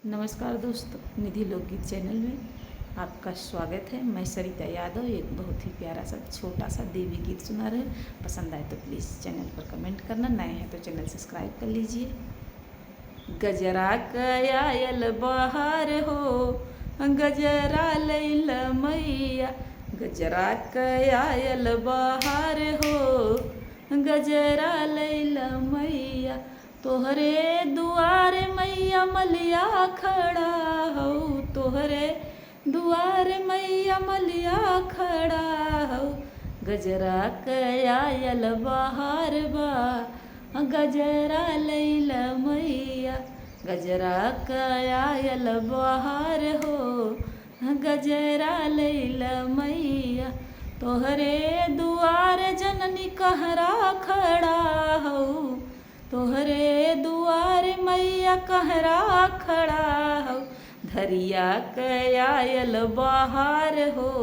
नमस्कार दोस्तों, निधि लोकगीत चैनल में आपका स्वागत है। मैं सरिता यादव एक बहुत ही प्यारा सा छोटा सा देवी गीत सुना रहे हैं। पसंद आए तो प्लीज़ चैनल पर कमेंट करना, नए हैं तो चैनल सब्सक्राइब कर लीजिए। गजरा कयायल बहार हो, गजरा लैल मैया, गजरा कयायल बहार हो, गजरा लैल मैया, तोहरे दुआरे मैया मलिया खड़ा हो, तोहरे दुआरे मैया मलिया खड़ा हो, गजरा कयायल बहार बा, गजरा लैल मैया, गजरा कयायल बहार हो, गजरा लैल मैया, तोहरे दुआर जननी कहरा खड़ा हो, तोहरे दुआर मैया कहरा खड़ा हो, धरिया कयायल बहार हो,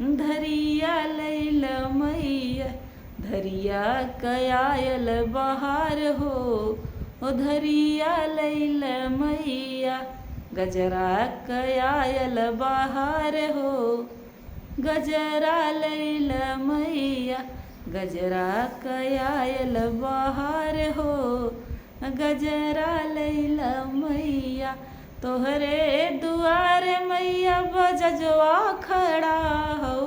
धरिया लैल मैया, धरिया कयायल बहार हो, ओ धरिया लैल मैया, गजरा कयायल बहार हो, गजरा लैल मैया, गजरा कयायल बहार हो, गजरा लैल मैया, तोहरे दुआरे मैया बजजवा खड़ा हो,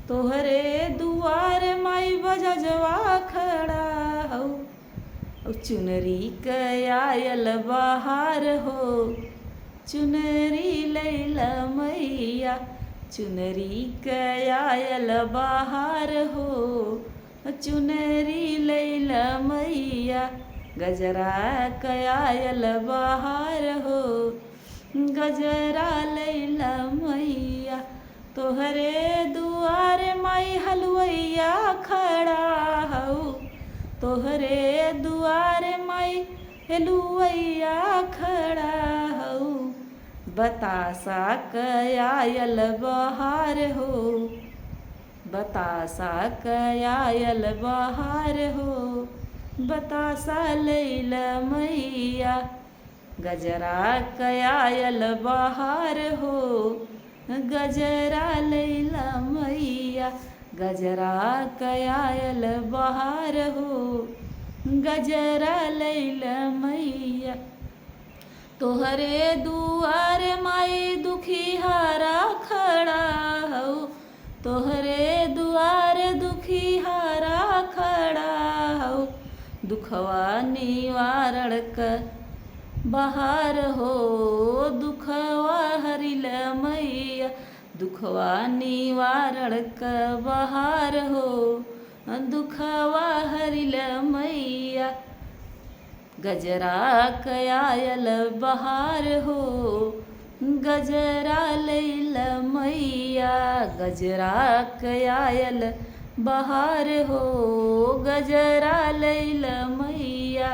तोहरे दुआरे माई बजजवा खड़ा हो, चुनरी कयायल बहार हो, चुनरी लैल मैया, चुनरी कयायल बहार हो, चुनरी लैल मैया, गजरा कयायल बहार हो, गजरा लैल मैया, तोहरे दुआरे माई हलवैया खड़ा हो, तोहरे दुआरे माई हलवैया खड़ा हो, बतासा कयायल बहार हो, बतासा कयायल बहार हो, बतासा लैल मैया, गजरा कयायल बहार हो, गजरा लैल मैया, गजरा कयायल बहार हो, गजरा लैल मैया, तोहरे दुआरे माई दुखी हारा खड़ा हो, तोहरे दुआरे दुखी हारा खड़ा हो, दुखवा निवारण क बहार हो, दुखवा हरिल मैया, दुखवा निवारण क बहार हो, दुखवा हरिल मैया, गजरा कयायल बहार हो, गजरा लैल मैया, गजरा कयायल बहार हो, गजरा लैल मैया।